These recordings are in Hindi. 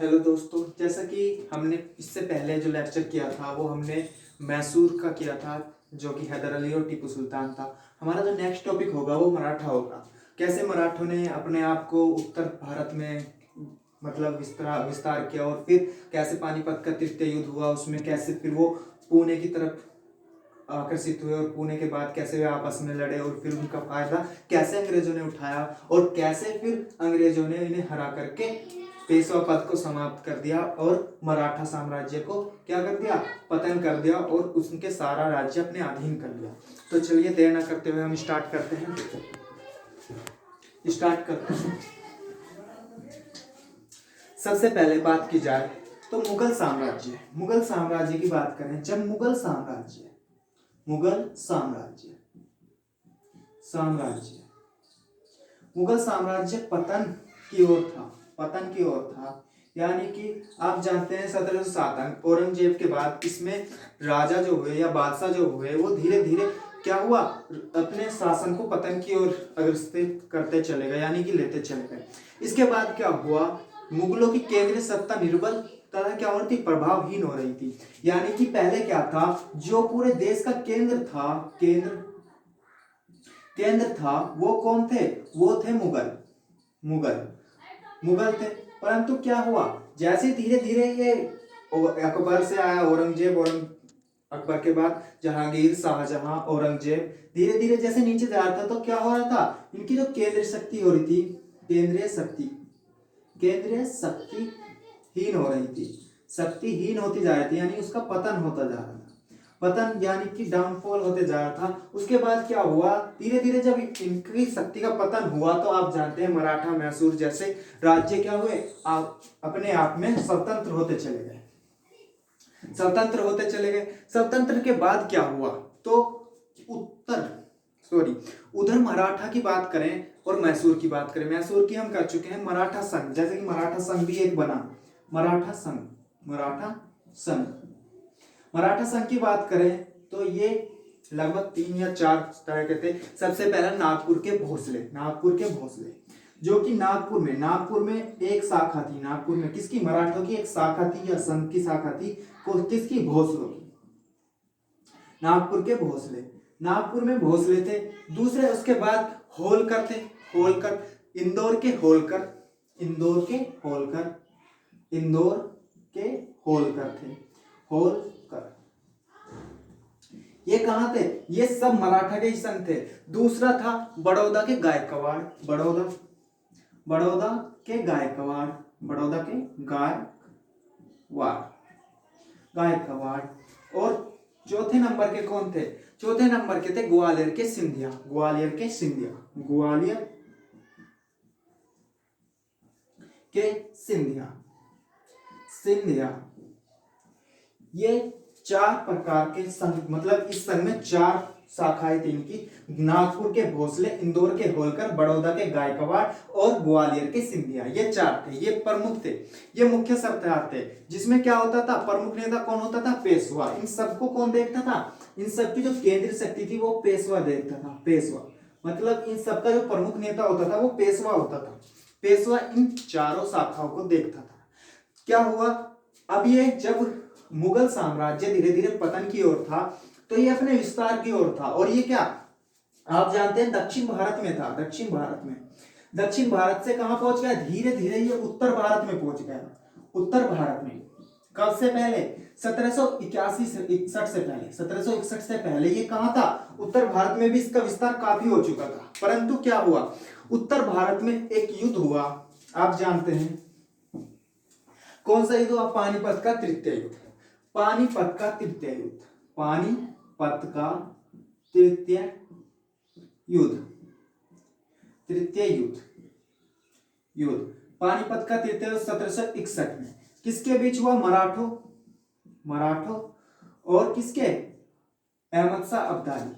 हेलो दोस्तों, जैसा कि हमने इससे पहले जो लेक्चर किया था वो हमने मैसूर का किया था, जो कि हैदर अली और टीपू सुल्तान था। हमारा जो नेक्स्ट टॉपिक होगा वो मराठा होगा। कैसे मराठों ने अपने आप को उत्तर भारत में मतलब विस्तार विस्तार किया, और फिर कैसे पानीपत का तृतीय युद्ध हुआ, उसमें कैसे फिर वो पुणे की तरफ आकर्षित हुए, और पुणे के बाद कैसे वे आपस में लड़े, और फिर उनका फायदा कैसे अंग्रेजों ने उठाया, और कैसे फिर अंग्रेजों ने इन्हें हरा करके पेशवा पद को समाप्त कर दिया और मराठा साम्राज्य को क्या कर दिया, पतन कर दिया, और उनके सारा राज्य अपने अधीन कर लिया। तो चलिए देर न करते हुए हम स्टार्ट करते हैं। सबसे पहले बात की जाए तो मुगल साम्राज्य की बात करें। जब मुगल साम्राज्य पतन की ओर था, यानी कि आप जानते हैं 1707 औरंगजेब के बाद इसमें राजा जो हुए या बादशाह जो हुए वो धीरे धीरे क्या हुआ, अपने शासन को पतन की ओर अग्रसर करते चले गए, यानी कि लेते चले गए। इसके बाद क्या हुआ, मुगलों की केंद्रीय सत्ता निर्बल तथा क्या हो रही थी, प्रभावहीन हो रही थी। यानी कि पहले क्या था, जो पूरे देश का केंद्र था वो कौन थे, वो थे मुगल थे। परंतु क्या हुआ, जैसे धीरे धीरे ये अकबर से आया औरंगजेब, अकबर के बाद जहांगीर, शाहजहां, औरंगजेब, धीरे धीरे जैसे नीचे जा रहा था तो क्या हो रहा था, इनकी जो केंद्रीय शक्ति हो रही थी, केंद्रीय शक्तिहीन होती जा रही थी, यानी उसका पतन होता जा रहा था। पतन यानी कि डाउनफॉल होते जा रहा था। उसके बाद क्या हुआ, धीरे धीरे जब इनकी शक्ति का पतन हुआ तो आप जानते हैं मराठा, मैसूर जैसे राज्य क्या हुए, अपने आप में स्वतंत्र होते चले गए। स्वतंत्र के बाद क्या हुआ, तो उधर मराठा की बात करें और मैसूर की बात करें। मैसूर की हम कर चुके हैं। मराठा संघ, जैसे कि मराठा संघ भी एक बना, मराठा संघ की बात करें तो ये लगभग 3 या 4 तरह के थे। सबसे पहला नागपुर के भोसले, जो कि नागपुर में एक शाखा थी। नागपुर में किसकी, मराठों की एक शाखा थी या संघ की शाखा थी, किसकी, भोसलों की। नागपुर में भोसले थे। दूसरे उसके बाद होलकर थे, इंदौर के होलकर थे। ये कहां थे, ये सब मराठा के ही संघ थे। दूसरा था बड़ौदा के गायकवाड़। और चौथे नंबर के कौन थे, चौथे नंबर के थे ग्वालियर के सिंधिया। ये 4 प्रकार के संघ, मतलब इस संघ में 4 शाखाएं थी इनकी। नागपुर के भोसले, इंदौर के होलकर, बड़ौदा के गायकवाड़ और ग्वालियर के सिंधिया। ये 4 थे, ये प्रमुख थे, ये मुख्य सरदार थे। जिसमें क्या होता था, प्रमुख नेता कौन होता था, पेशवा। इन सबको कौन देखता था, इन सबकी जो केंद्रीय शक्ति थी वो पेशवा देखता था। मतलब इन सबका जो प्रमुख नेता होता था वो पेशवा होता था। पेशवा इन चारों शाखाओं को देखता था। क्या हुआ, अब ये जब मुगल साम्राज्य धीरे धीरे पतन की ओर था तो ये अपने विस्तार की ओर था। और ये क्या, आप जानते हैं दक्षिण भारत में था। दक्षिण भारत से कहां पहुंच गया, धीरे धीरे ये उत्तर भारत में पहुंच गया। उत्तर भारत में कब से पहले, 1761 से पहले ये कहां था, उत्तर भारत में भी इसका विस्तार काफी हो चुका था। परंतु क्या हुआ, उत्तर भारत में एक युद्ध हुआ, आप जानते हैं कौन सा युद्ध हुआ, पानीपत का तृतीय युद्ध। पानीपत का तृतीय युद्ध पानीपत का तृतीय युद्ध 1761 में किसके बीच हुआ, मराठों और किसके, अहमद शाह अब्दाली।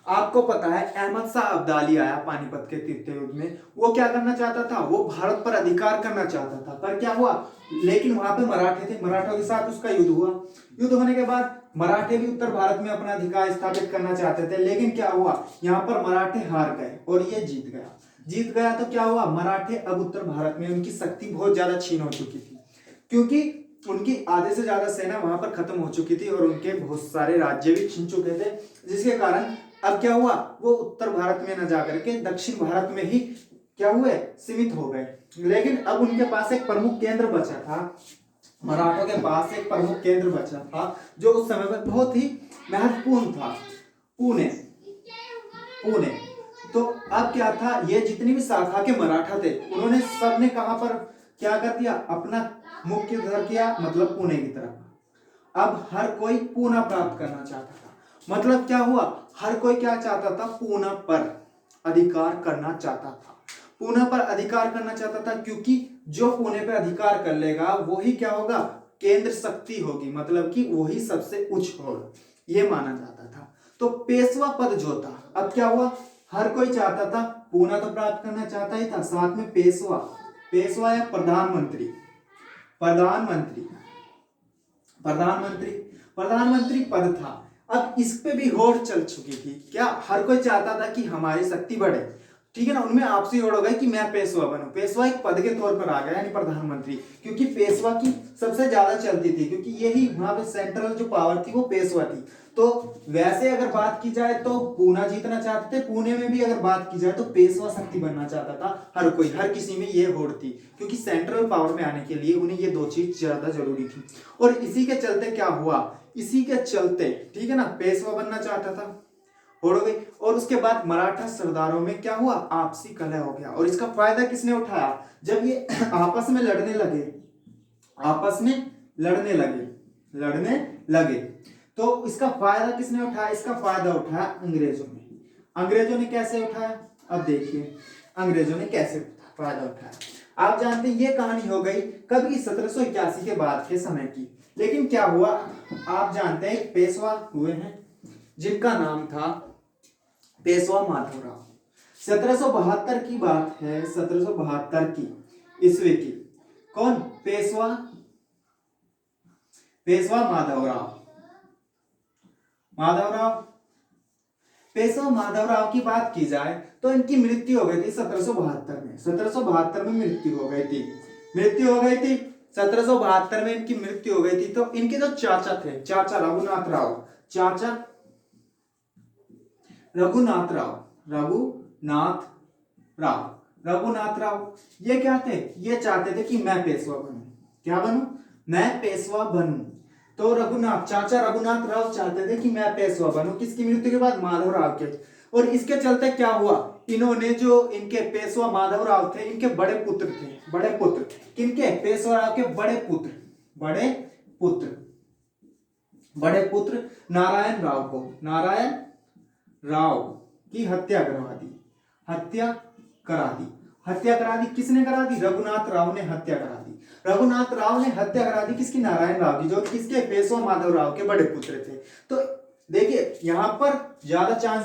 आपको पता है अहमद शाह अब्दाली आया पानीपत के तृतीय युद्ध में। वो क्या करना चाहता था, वो भारत पर अधिकार करना चाहता था। पर क्या हुआ, लेकिन वहां पे मराठे थे, मराठों के साथ उसका युद्ध हुआ। युद्ध होने के बाद मराठे भी उत्तर भारत में अपना अधिकार स्थापित करना चाहते थे, लेकिन क्या हुआ, यहाँ पर मराठे हार गए और ये जीत गया तो क्या हुआ, मराठे अब उत्तर भारत में उनकी शक्ति बहुत ज्यादा क्षीण हो चुकी थी, क्योंकि उनकी आधे से ज्यादा सेना वहां पर खत्म हो चुकी थी और उनके बहुत सारे राज्य भी छिन चुके थे, जिसके कारण अब क्या हुआ, वो उत्तर भारत में न जाकर के दक्षिण भारत में ही क्या हुए, सीमित हो गए। लेकिन अब उनके पास एक प्रमुख केंद्र बचा था, मराठों के पास एक प्रमुख केंद्र बचा था जो उस समय पर बहुत ही महत्वपूर्ण था, पुणे। तो अब क्या था, ये जितनी भी शाखा के मराठा थे उन्होंने सबने कहां पर क्या कर दिया, अपना मुख्य धर किया, मतलब पुणे की तरफ। अब हर कोई पूना प्राप्त करना चाहता था, मतलब क्या हुआ, हर कोई क्या चाहता था, पूना पर अधिकार करना चाहता था, पुणे पर अधिकार करना चाहता था, क्योंकि जो पुणे पर अधिकार कर लेगा वही क्या होगा, केंद्र शक्ति होगी, मतलब कि वही सबसे उच्च होगा, ये माना जाता था। तो पेशवा पद जो था, अब क्या हुआ, हर कोई चाहता था, पुणे तो प्राप्त करना चाहता ही था, साथ में पेशवा या प्रधानमंत्री पद था। अब इस पे भी होड़ चल चुकी थी, क्या हर कोई चाहता था कि हमारी शक्ति बढ़े, ठीक है ना, उनमें आपसी होड़ हो गई कि मैं पेशवा बनूं। पेशवा एक पद के तौर पर आ गया, यानी प्रधानमंत्री, क्योंकि पेशवा की सबसे ज्यादा चलती थी, क्योंकि यही वहां पे सेंट्रल जो पावर थी वो पेशवा थी। तो वैसे अगर बात की जाए तो पूना जीतना चाहते थे, पुणे में भी अगर बात की जाए तो पेशवा शक्ति बनना चाहता था हर कोई, हर किसी में ये होड़ थी, क्योंकि सेंट्रल पावर में आने के लिए उन्हें ये दो चीज ज्यादा जरूरी थी। और इसी के चलते क्या हुआ, ठीक है ना, पेशवा बनना चाहता था, होड़ हो गई। और उसके बाद मराठा सरदारों में क्या हुआ, आपसी कलह हो गया, और इसका फायदा किसने उठाया, जब ये आपस में लड़ने लगे तो इसका फायदा किसने उठाया, इसका फायदा उठाया अंग्रेजों ने कैसे उठाया, अब देखिए अंग्रेजों ने कैसे फायदा उठाया। आप जानते हैं ये कहानी हो गई कभी 1781 के बाद के समय की। लेकिन क्या हुआ, आप जानते हैं एक पेशवा हुए हैं जिनका नाम था पेशवा माधवराव। 1772 की बात है, 1772 की ईस्वी की। कौन, पेशवा माधवराव की बात की जाए तो इनकी मृत्यु हो गई थी 1772 में मृत्यु हो गई थी 1772 में इनकी मृत्यु हो गई थी। तो इनके जो चाचा थे, चाचा रघुनाथ राव, ये क्या थे, ये चाहते थे कि मैं पेशवा बनूं, क्या बनूं, मैं पेशवा बनूं। तो चाचा रघुनाथ राव चाहते थे कि मैं पेशवा बनूं, किसकी मृत्यु के बाद, माधवराव के। और इसके चलते क्या हुआ, इन्होंने जो इनके पेशवा माधवराव थे, इनके बड़े पुत्र किनके, पेशवा राव के बड़े पुत्र नारायण राव की हत्या करा दी। किसने करा दी, रघुनाथ राव ने हत्या करा दी किसकी, नारायण राव की, जो किसके, पेशवा माधवराव के बड़े पुत्र थे। तो देखिए यहाँ पर ज्यादा चांस